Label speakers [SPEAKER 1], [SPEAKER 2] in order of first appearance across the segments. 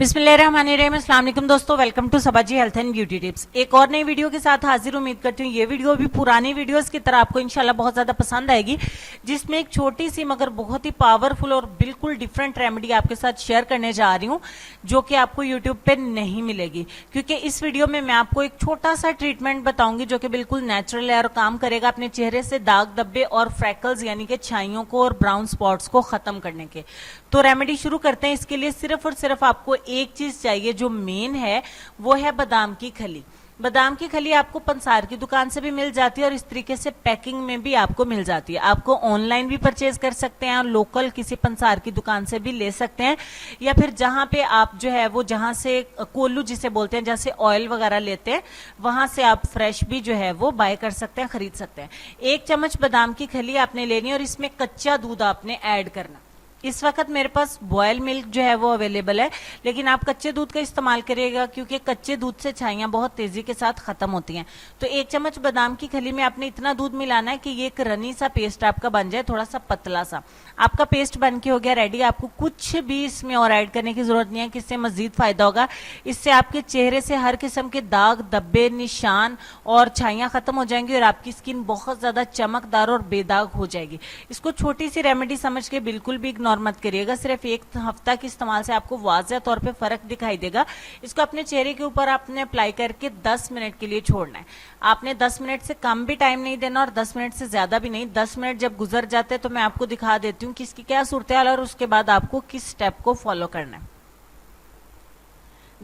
[SPEAKER 1] बिस्मिल्लाहिर्रहमानिर्रहीम। अस्सलाम वालेकुम दोस्तों, वेलकम टू सबाजी हेल्थ एंड ब्यूटी टिप्स। एक और नई वीडियो के साथ हाजिर। उम्मीद करती हूँ ये वीडियो भी पुरानी वीडियोस की तरह आपको इंशाल्लाह बहुत ज्यादा पसंद आएगी, जिसमें एक छोटी सी मगर बहुत ही पावरफुल और बिल्कुल डिफरेंट रेमेडी आपके साथ शेयर करने जा रही हूँ, जो कि आपको यूट्यूब पे नहीं मिलेगी। क्योंकि इस वीडियो में मैं आपको एक छोटा सा ट्रीटमेंट बताऊंगी जो कि बिल्कुल नेचुरल है और काम करेगा अपने चेहरे से दाग धब्बे और फ्रैकल्स यानी कि छाइयों को और ब्राउन स्पॉट्स को खत्म करने के। तो रेमेडी शुरू करते हैं। इसके लिए सिर्फ और सिर्फ आपको एक चीज चाहिए जो मेन है, वो है बादाम की खली। बादाम की खली आपको पंसार की दुकान से भी मिल जाती है और इस तरीके से पैकिंग में भी आपको मिल जाती है। आपको ऑनलाइन भी परचेज कर सकते हैं और लोकल किसी पंसार की दुकान से भी ले सकते हैं, या फिर जहां पे आप जो है वो जहां से कोल्लू जिसे बोलते हैं, जैसे ऑयल वगैरह लेते हैं, वहां से आप फ्रेश भी जो है वो बाय कर सकते हैं, खरीद सकते हैं। 1 चम्मच बादाम की खली आपने लेनी है और इसमें कच्चा दूध आपने ऐड करना। इस वक्त मेरे पास बॉयल मिल्क जो है वो अवेलेबल है, लेकिन आप कच्चे दूध का इस्तेमाल करिएगा क्योंकि कच्चे दूध से छाइयां बहुत तेजी के साथ खत्म होती हैं। तो 1 चम्मच बादाम की खली में आपने इतना दूध मिलाना है कि ये एक रनी सा पेस्ट आपका बन जाए, थोड़ा सा पतला सा। आपका पेस्ट बन के हो गया रेडी। आपको कुछ भी इसमें और ऐड करने की जरूरत नहीं है, कि इससे मजीद फायदा होगा। इससे आपके चेहरे से हर किस्म के दाग धब्बे निशान और छाइयां खत्म हो जाएंगी और आपकी स्किन बहुत ज्यादा चमकदार और बेदाग हो जाएगी। इसको छोटी सी रेमेडी समझ के बिल्कुल भी इग्नोर मत करिएगा। सिर्फ 1 हफ्ता के इस्तेमाल से आपको वाज़ेह तौर पे फर्क दिखाई देगा। इसको अपने चेहरे के ऊपर आपने अप्लाई करके 10 मिनट के लिए छोड़ना है। आपने 10 मिनट से कम भी टाइम नहीं देना और 10 मिनट से ज्यादा भी नहीं। 10 मिनट जब गुजर जाते हैं तो मैं आपको दिखा देती हूँ कि इसकी क्या सूरत हाल और उसके बाद आपको किस स्टेप को फॉलो करना है।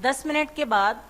[SPEAKER 1] 10 मिनट के बाद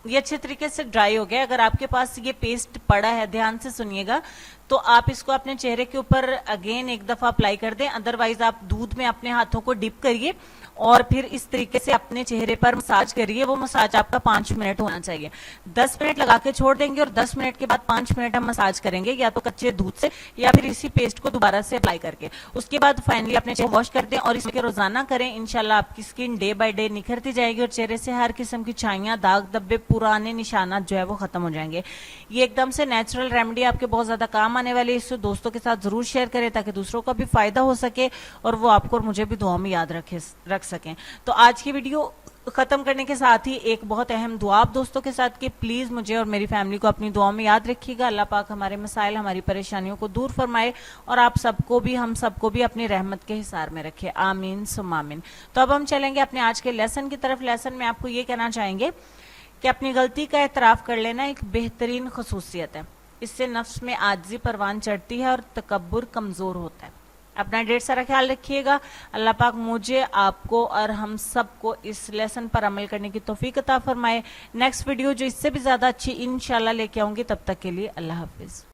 [SPEAKER 1] ये अच्छे तरीके से ड्राई हो गया। अगर आपके पास ये पेस्ट पड़ा है, ध्यान से सुनिएगा, तो आप इसको अपने चेहरे के ऊपर अगेन एक दफा अप्लाई कर दें। अदरवाइज आप दूध में अपने हाथों को डिप करिए और फिर इस तरीके से अपने चेहरे पर मसाज करिए। वो मसाज आपका 5 मिनट होना चाहिए। 10 मिनट लगा के छोड़ देंगे और 10 मिनट के बाद 5 मिनट हम मसाज करेंगे, या तो कच्चे दूध से या फिर इसी पेस्ट को दोबारा से अप्लाई करके। उसके बाद फाइनली अपने चेहरे वॉश कर दें और इसके रोजाना करें। इंशाल्लाह आपकी स्किन डे बाय डे निखरती जाएगी और चेहरे से हर किस्म की छाइयां, दाग धब्बे, पुराने निशानात जो है वो खत्म हो जाएंगे। ये एकदम से नेचुरल रेमेडी आपके बहुत ज्यादा काम आने वाली है। इससे दोस्तों के साथ जरूर शेयर करें ताकि दूसरों का भी फायदा हो सके और वो आपको और मुझे भी दुआ में याद रख सकें। तो आज की वीडियो खत्म करने के साथ ही एक बहुत अहम दुआ आप दोस्तों के साथ कि प्लीज मुझे और मेरी फैमिली को अपनी दुआ में याद रखिएगा। अल्लाह पाक हमारे मसाइल, हमारी परेशानियों को दूर फरमाए और आप सबको भी, हम सबको भी अपनी रहमत के हिसार में रखे। आमीन सुम्मा आमीन। तो अब हम चलेंगे अपने आज के लेसन की तरफ। लेसन में आपको ये कहना चाहेंगे कि अपनी गलती का एतराफ कर लेना एक बेहतरीन खसूसियत है। इससे नफ्स में आजिज़ी परवान चढ़ती है और तकब्बुर कमजोर होता है। अपना ढेर सारा ख्याल रखिएगा। अल्लाह पाक मुझे, आपको और हम सबको इस लेसन पर अमल करने की तौफीक अता फरमाए। नेक्स्ट वीडियो जो इससे भी ज्यादा अच्छी इंशाल्लाह लेके आऊंगी, तब तक के लिए अल्लाह हाफिज।